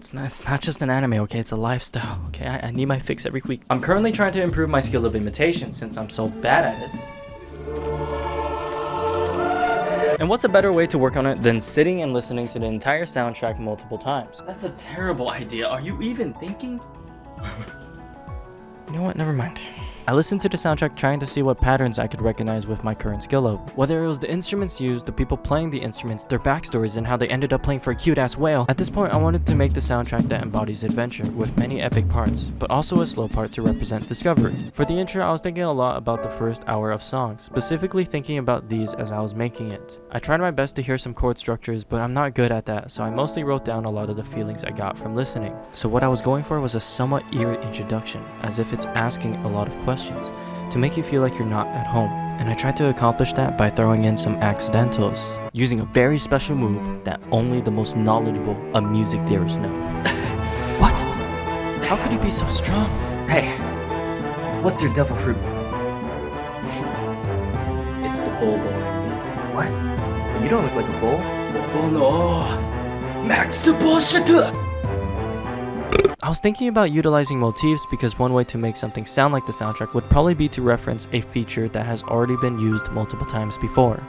It's not just an anime, okay? It's a lifestyle, okay? I need my fix every week. I'm currently trying to improve my skill of imitation since I'm so bad at it. And what's a better way to work on it than sitting and listening to the entire soundtrack multiple times? That's a terrible idea. Are you even thinking? You know what? Never mind. I listened to the soundtrack trying to see what patterns I could recognize with my current skill level. Whether it was the instruments used, the people playing the instruments, their backstories, and how they ended up playing for a cute-ass whale. At this point, I wanted to make the soundtrack that embodies adventure, with many epic parts, but also a slow part to represent discovery. For the intro, I was thinking a lot about the first hour of songs, specifically thinking about these as I was making it. I tried my best to hear some chord structures, but I'm not good at that, so I mostly wrote down a lot of the feelings I got from listening. So what I was going for was a somewhat eerie introduction, as if it's asking a lot of questions, to make you feel like you're not at home. And I tried to accomplish that by throwing in some accidentals, using a very special move that only the most knowledgeable of music theorists know. What? How could he be so strong? Hey, what's your devil fruit? It's the bull boy. What? You don't look like a bull. Oh no! Max bullshit! I was thinking about utilizing motifs because one way to make something sound like the soundtrack would probably be to reference a feature that has already been used multiple times before.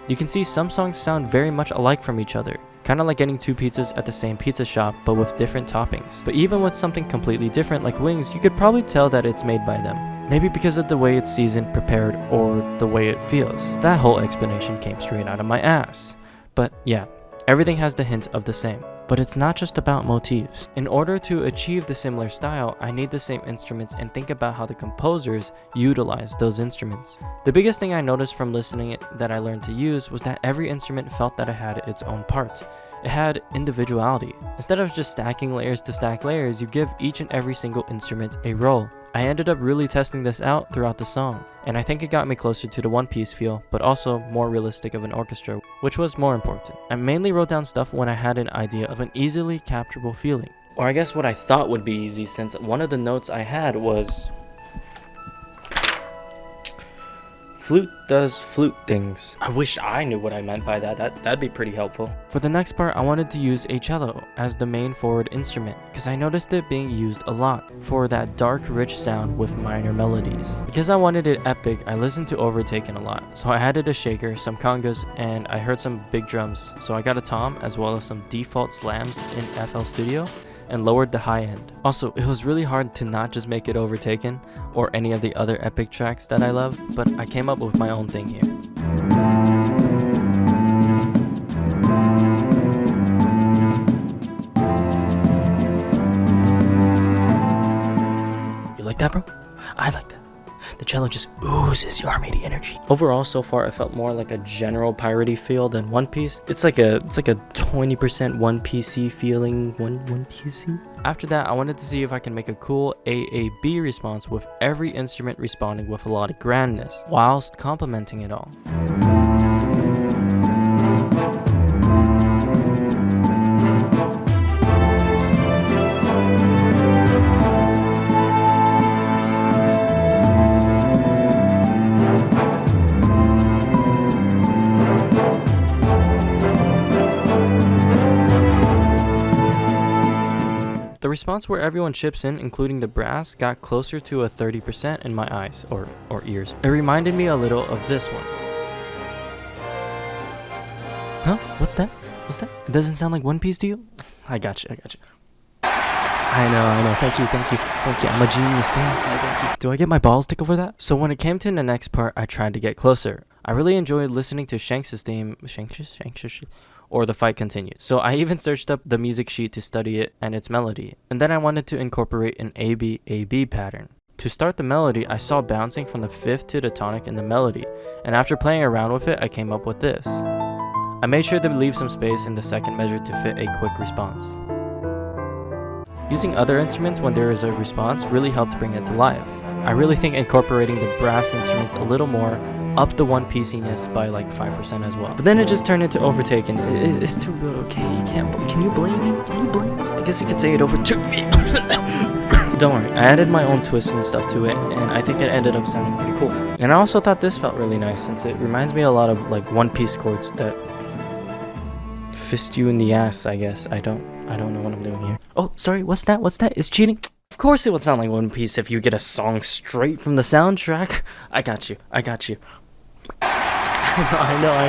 You can see some songs sound very much alike from each other, kinda like getting two pizzas at the same pizza shop but with different toppings. But even with something completely different like wings, you could probably tell that it's made by them. Maybe because of the way it's seasoned, prepared, or the way it feels. That whole explanation came straight out of my ass. But yeah, everything has the hint of the same. But it's not just about motifs. In order to achieve the similar style, I need the same instruments and think about how the composers utilize those instruments. The biggest thing I noticed from listening that I learned to use was that every instrument felt that it had its own part. It had individuality. Instead of just stacking layers to stack layers, you give each and every single instrument a role. I ended up really testing this out throughout the song, and I think it got me closer to the One Piece feel, but also more realistic of an orchestra, which was more important. I mainly wrote down stuff when I had an idea of an easily capturable feeling. Or I guess what I thought would be easy, since one of the notes I had was flute does flute things. I wish I knew what I meant by that. That'd be pretty helpful. For the next part, I wanted to use a cello as the main forward instrument because I noticed it being used a lot for that dark, rich sound with minor melodies. Because I wanted it epic, I listened to Overtaken a lot. So I added a shaker, some congas, and I heard some big drums. So I got a tom as well as some default slams in FL Studio and lowered the high end. Also, it was really hard to not just make it Overtaken or any of the other epic tracks that I love, but I came up with my own thing here. You like that, bro? I like that. The cello just oozes your army energy. Overall, so far, it felt more like a general piratey feel than One Piece. It's like a 20% One Piece-y feeling. One Piece-y. After that, I wanted to see if I can make a cool AAB response with every instrument responding with a lot of grandness, whilst complementing it all. The response where everyone chips in, including the brass, got closer to a 30% in my eyes, or ears. It reminded me a little of this one. Huh? What's that? What's that? It doesn't sound like One Piece to you? I got you. I know. Thank you. I'm a genius. Thank you. Do I get my balls tickle for that? So when it came to the next part, I tried to get closer. I really enjoyed listening to Shanks' theme. Shanks? Or the fight continues. So I even searched up the music sheet to study it and its melody. And then I wanted to incorporate an AB pattern. To start the melody, I saw bouncing from the fifth to the tonic in the melody. And after playing around with it, I came up with this. I made sure to leave some space in the second measure to fit a quick response. Using other instruments when there is a response really helped bring it to life. I really think incorporating the brass instruments a little more up the One Piece-ness by like 5% as well. But then it just turned into Overtaken. It's too good, okay? Can you blame me? I guess you could say it over to me. Don't worry, I added my own twists and stuff to it, and I think it ended up sounding pretty cool. And I also thought this felt really nice since it reminds me a lot of like One Piece chords that fist you in the ass, I guess. I don't I don't know what I'm doing here. Oh, sorry, what's that? What's that? Is cheating? Of course it would sound like One Piece if you get a song straight from the soundtrack. I got you. I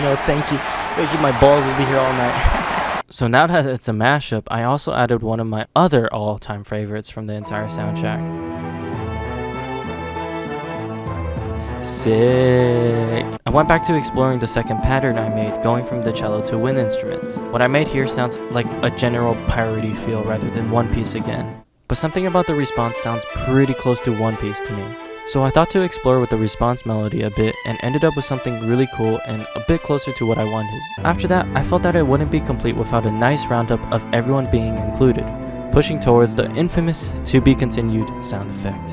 know, thank you. My balls will be here all night. So now that it's a mashup, I also added one of my other all-time favorites from the entire soundtrack. Sick. I went back to exploring the second pattern I made, going from the cello to wind instruments. What I made here sounds like a general piratey feel rather than One Piece again. But something about the response sounds pretty close to One Piece to me. So I thought to explore with the response melody a bit and ended up with something really cool and a bit closer to what I wanted. After that, I felt that it wouldn't be complete without a nice roundup of everyone being included, pushing towards the infamous to be continued sound effect.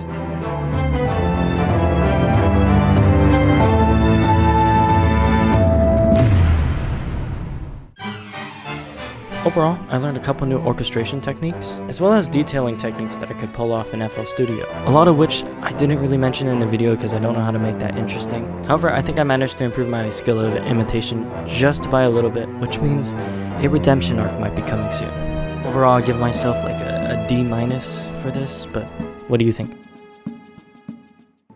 Overall, I learned a couple new orchestration techniques, as well as detailing techniques that I could pull off in FL Studio, a lot of which I didn't really mention in the video because I don't know how to make that interesting. However, I think I managed to improve my skill of imitation just by a little bit, which means a redemption arc might be coming soon. Overall, I give myself like a D- for this, but what do you think?